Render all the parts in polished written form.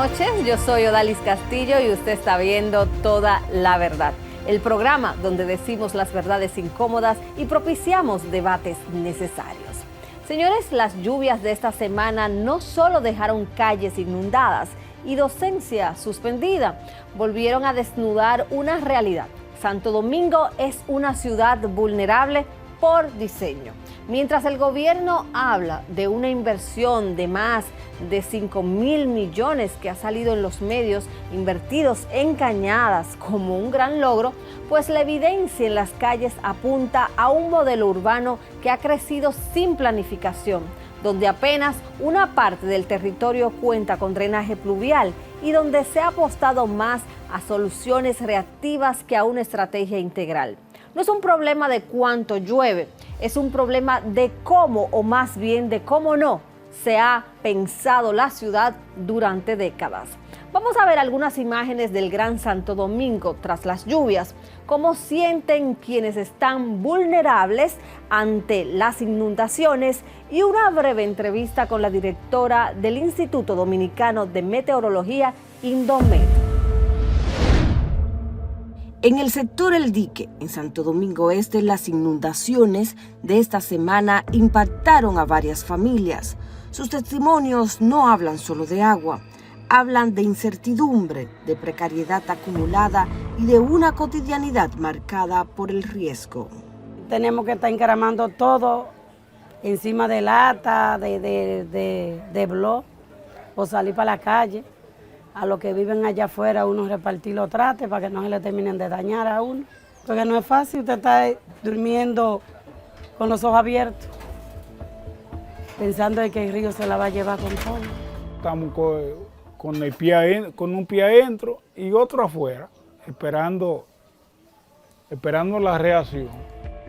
noches, yo soy Odalis Castillo y usted está viendo Toda la Verdad, el programa donde decimos las verdades incómodas y propiciamos debates necesarios. Señores, las lluvias de esta semana no solo dejaron calles inundadas y docencia suspendida, volvieron a desnudar una realidad. Santo Domingo es una ciudad vulnerable por diseño. Mientras el gobierno habla de una inversión de más de 5.000 millones que ha salido en los medios invertidos en cañadas como un gran logro, pues la evidencia en las calles apunta a un modelo urbano que ha crecido sin planificación, donde apenas una parte del territorio cuenta con drenaje pluvial y donde se ha apostado más a soluciones reactivas que a una estrategia integral. No es un problema de cuánto llueve, es un problema de cómo, o más bien de cómo no, se ha pensado la ciudad durante décadas. Vamos a ver algunas imágenes del Gran Santo Domingo tras las lluvias, cómo sienten quienes están vulnerables ante las inundaciones y una breve entrevista con la directora del Instituto Dominicano de Meteorología, Indomet. En el sector El Dique, en Santo Domingo Este, las inundaciones de esta semana impactaron a varias familias. Sus testimonios no hablan solo de agua, hablan de incertidumbre, de precariedad acumulada y de una cotidianidad marcada por el riesgo. Tenemos que estar encaramando todo encima de lata, de blog, o salir para la calle. A los que viven allá afuera, uno repartir los trates para que no se le terminen de dañar a uno. Porque no es fácil, usted está durmiendo con los ojos abiertos, pensando en que el río se la va a llevar con todo. Estamos con un pie adentro y otro afuera, esperando la reacción.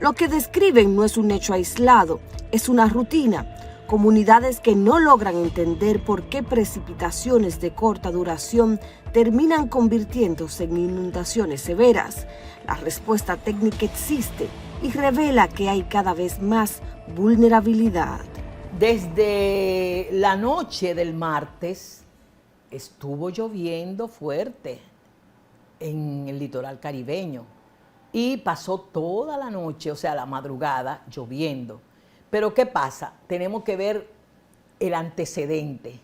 Lo que describen no es un hecho aislado, es una rutina. Comunidades que no logran entender por qué precipitaciones de corta duración terminan convirtiéndose en inundaciones severas. La respuesta técnica existe y revela que hay cada vez más vulnerabilidad. Desde la noche del martes estuvo lloviendo fuerte en el litoral caribeño y pasó toda la noche, o sea, la madrugada, lloviendo. Pero ¿qué pasa? Tenemos que ver el antecedente.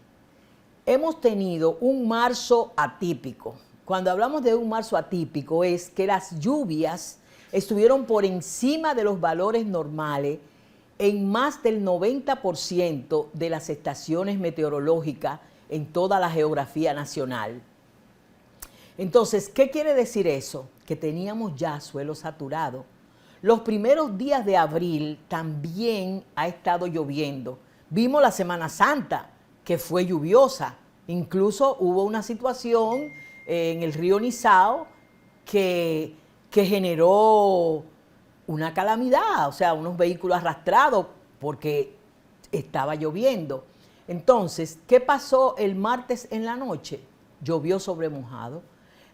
Hemos tenido un marzo atípico. Cuando hablamos de un marzo atípico es que las lluvias estuvieron por encima de los valores normales en más del 90% de las estaciones meteorológicas en toda la geografía nacional. Entonces, ¿qué quiere decir eso? Que teníamos ya suelo saturado. Los primeros días de abril también ha estado lloviendo. Vimos la Semana Santa, que fue lluviosa. Incluso hubo una situación en el río Nizao que generó una calamidad, o sea, unos vehículos arrastrados porque estaba lloviendo. Entonces, ¿qué pasó el martes en la noche? Llovió sobre mojado.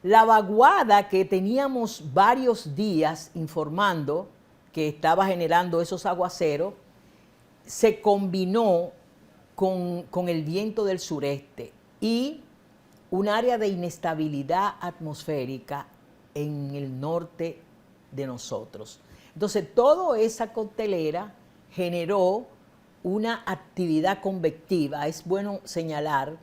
La vaguada que teníamos varios días informando que estaba generando esos aguaceros se combinó con el viento del sureste y un área de inestabilidad atmosférica en el norte de nosotros. Entonces, toda esa coctelera generó una actividad convectiva. Es bueno señalar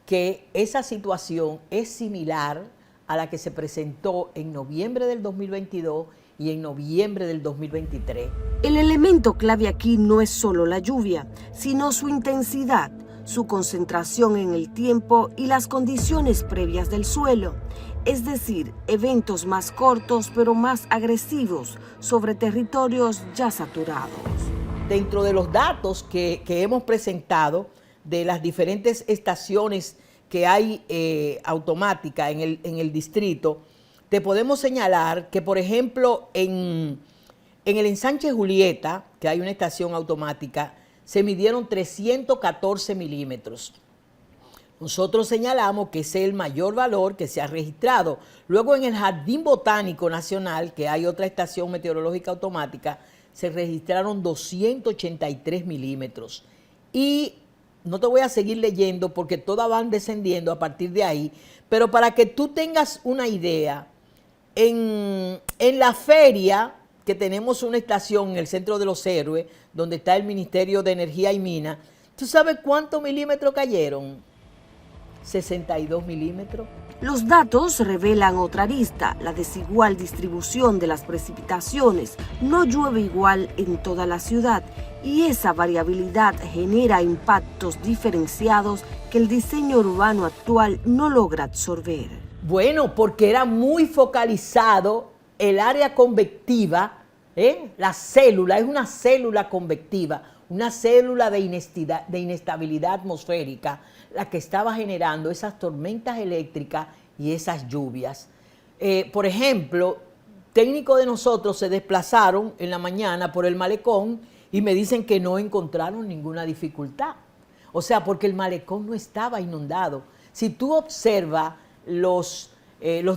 que esa situación es similar a la que se presentó en noviembre del 2022 y en noviembre del 2023. El elemento clave aquí no es solo la lluvia, sino su intensidad, su concentración en el tiempo y las condiciones previas del suelo, es decir, eventos más cortos pero más agresivos sobre territorios ya saturados. Dentro de los datos que hemos presentado de las diferentes estaciones que hay automática en el distrito, te podemos señalar que, por ejemplo, en el ensanche Julieta, que hay una estación automática, se midieron 314 milímetros. Nosotros señalamos que ese es el mayor valor que se ha registrado. Luego en el Jardín Botánico Nacional, que hay otra estación meteorológica automática, se registraron 283 milímetros. Y no te voy a seguir leyendo porque todas van descendiendo a partir de ahí, pero para que tú tengas una idea, en la feria, que tenemos una estación en el Centro de los Héroes, donde está el Ministerio de Energía y Minas, ¿tú sabes cuántos milímetros cayeron? 62 milímetros. Los datos revelan otra arista, la desigual distribución de las precipitaciones. No llueve igual en toda la ciudad y esa variabilidad genera impactos diferenciados que el diseño urbano actual no logra absorber. Bueno, porque era muy focalizado el área convectiva, la célula, es una célula convectiva, una célula de inestabilidad atmosférica, la que estaba generando esas tormentas eléctricas y esas lluvias. Por ejemplo, técnicos de nosotros se desplazaron en la mañana por el malecón y me dicen que no encontraron ninguna dificultad. O sea, porque el malecón no estaba inundado. Si tú observas los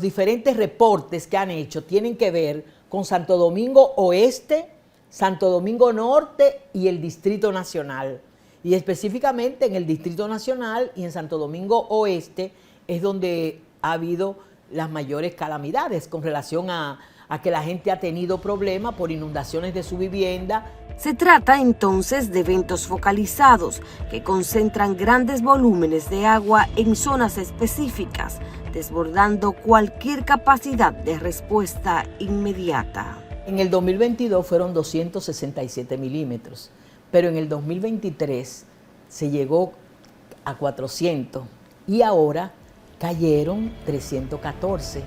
diferentes reportes que han hecho, tienen que ver con Santo Domingo Oeste, Santo Domingo Norte y el Distrito Nacional. Y específicamente en el Distrito Nacional y en Santo Domingo Oeste es donde ha habido las mayores calamidades con relación a que la gente ha tenido problemas por inundaciones de su vivienda. Se trata entonces de eventos focalizados que concentran grandes volúmenes de agua en zonas específicas, desbordando cualquier capacidad de respuesta inmediata. En el 2022 fueron 267 milímetros, pero en el 2023 se llegó a 400 y ahora cayeron 314.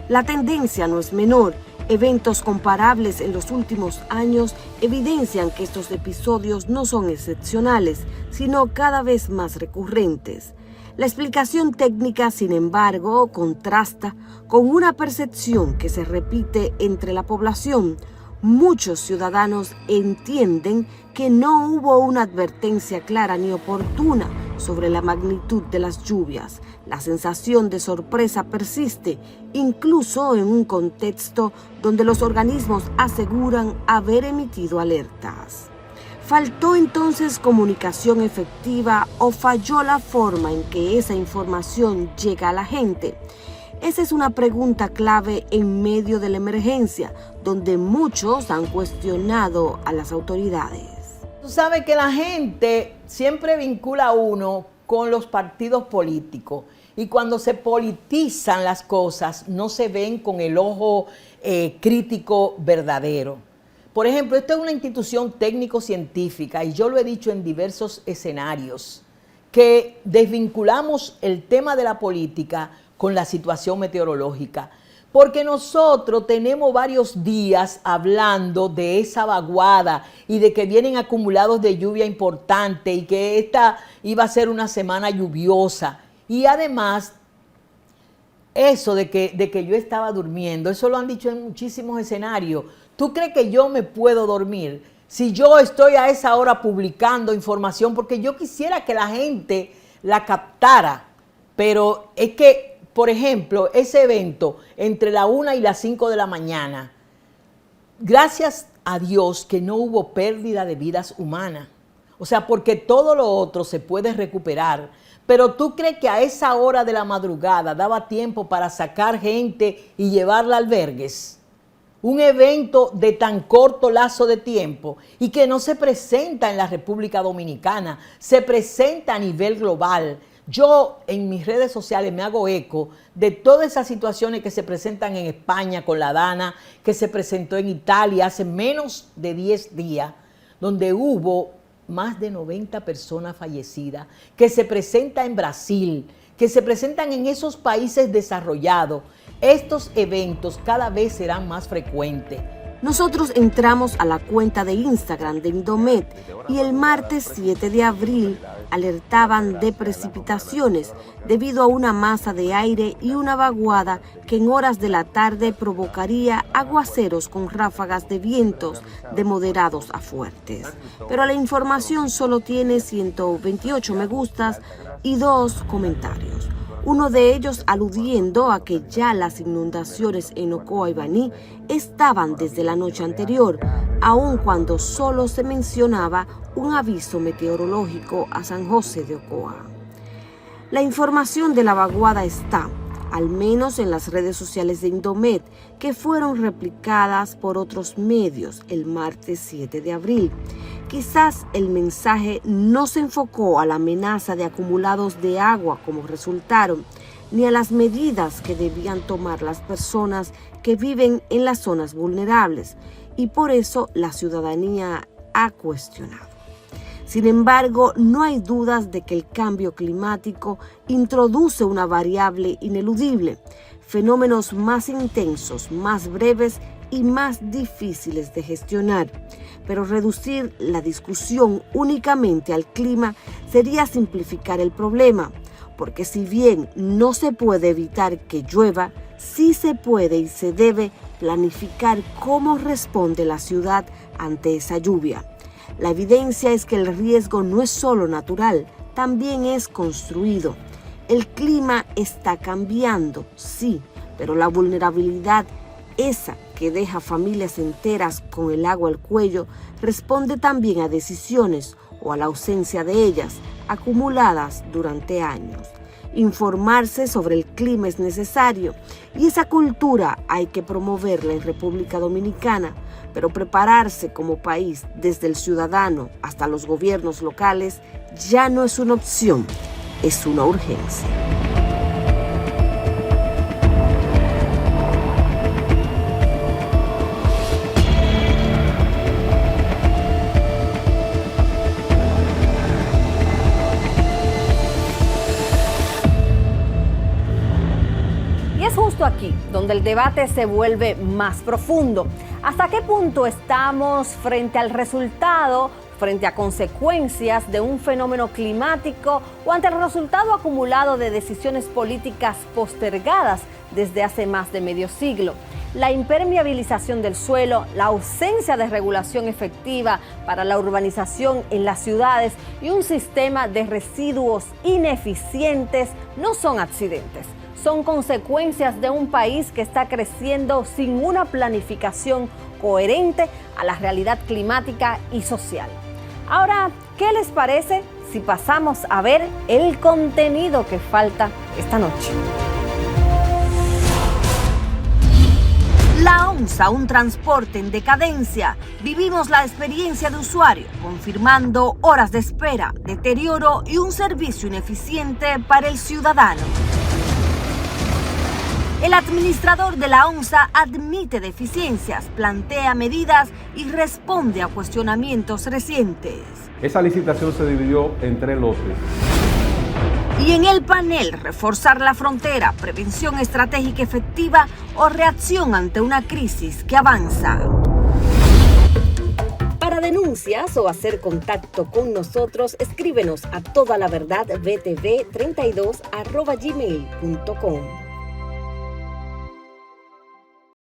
La tendencia no es menor. Eventos comparables en los últimos años evidencian que estos episodios no son excepcionales, sino cada vez más recurrentes. La explicación técnica, sin embargo, contrasta con una percepción que se repite entre la población. Muchos ciudadanos entienden que no hubo una advertencia clara ni oportuna sobre la magnitud de las lluvias. La sensación de sorpresa persiste, incluso en un contexto donde los organismos aseguran haber emitido alertas. ¿Faltó entonces comunicación efectiva o falló la forma en que esa información llega a la gente? Esa es una pregunta clave en medio de la emergencia, donde muchos han cuestionado a las autoridades. Tú sabes que la gente siempre vincula a uno con los partidos políticos y cuando se politizan las cosas no se ven con el ojo crítico verdadero. Por ejemplo, esta es una institución técnico-científica y yo lo he dicho en diversos escenarios, que desvinculamos el tema de la política con la situación meteorológica, porque nosotros tenemos varios días hablando de esa vaguada y de que vienen acumulados de lluvia importante y que esta iba a ser una semana lluviosa. Y además, eso de que yo estaba durmiendo, eso lo han dicho en muchísimos escenarios. ¿Tú crees que yo me puedo dormir si yo estoy a esa hora publicando información? Porque yo quisiera que la gente la captara, pero es que, por ejemplo, ese evento entre la 1 y las 5 de la mañana, gracias a Dios que no hubo pérdida de vidas humanas. O sea, porque todo lo otro se puede recuperar. Pero ¿tú crees que a esa hora de la madrugada daba tiempo para sacar gente y llevarla a albergues? Un evento de tan corto lazo de tiempo y que no se presenta en la República Dominicana, se presenta a nivel global. Yo en mis redes sociales me hago eco de todas esas situaciones que se presentan en España con la Dana, que se presentó en Italia hace menos de 10 días, donde hubo más de 90 personas fallecidas, que se presenta en Brasil, que se presentan en esos países desarrollados. Estos eventos cada vez serán más frecuentes. Nosotros entramos a la cuenta de Instagram de Indomet y el martes 7 de abril alertaban de precipitaciones debido a una masa de aire y una vaguada que en horas de la tarde provocaría aguaceros con ráfagas de vientos de moderados a fuertes. Pero la información solo tiene 128 me gustas y 2 comentarios. uno de ellos aludiendo a que ya las inundaciones en Ocoa y Baní estaban desde la noche anterior, aun cuando solo se mencionaba un aviso meteorológico a San José de Ocoa. La información de la vaguada está, al menos en las redes sociales de Indomet, que fueron replicadas por otros medios el martes 7 de abril. Quizás el mensaje no se enfocó a la amenaza de acumulados de agua como resultaron, ni a las medidas que debían tomar las personas que viven en las zonas vulnerables, y por eso la ciudadanía ha cuestionado. Sin embargo, no hay dudas de que el cambio climático introduce una variable ineludible, fenómenos más intensos, más breves y más difíciles de gestionar. Pero reducir la discusión únicamente al clima sería simplificar el problema, porque si bien no se puede evitar que llueva, sí se puede y se debe planificar cómo responde la ciudad ante esa lluvia. La evidencia es que el riesgo no es solo natural, también es construido. El clima está cambiando, sí, pero la vulnerabilidad, esa que deja familias enteras con el agua al cuello, responde también a decisiones o a la ausencia de ellas, acumuladas durante años. Informarse sobre el clima es necesario y esa cultura hay que promoverla en República Dominicana, pero prepararse como país desde el ciudadano hasta los gobiernos locales ya no es una opción, es una urgencia. Aquí, donde el debate se vuelve más profundo. ¿Hasta qué punto estamos frente al resultado, frente a consecuencias de un fenómeno climático o ante el resultado acumulado de decisiones políticas postergadas desde hace más de medio siglo? La impermeabilización del suelo, la ausencia de regulación efectiva para la urbanización en las ciudades y un sistema de residuos ineficientes no son accidentes. Son consecuencias de un país que está creciendo sin una planificación coherente a la realidad climática y social. Ahora, ¿qué les parece si pasamos a ver el contenido que falta esta noche? La ONSA, un transporte en decadencia. Vivimos la experiencia de usuario, confirmando horas de espera, deterioro y un servicio ineficiente para el ciudadano. El administrador de la ONSA admite deficiencias, plantea medidas y responde a cuestionamientos recientes. Esa licitación se dividió en 3 lotes. Y en el panel, reforzar la frontera, prevención estratégica efectiva o reacción ante una crisis que avanza. Para denuncias o hacer contacto con nosotros, escríbenos a todalaverdadbtv32@gmail.com.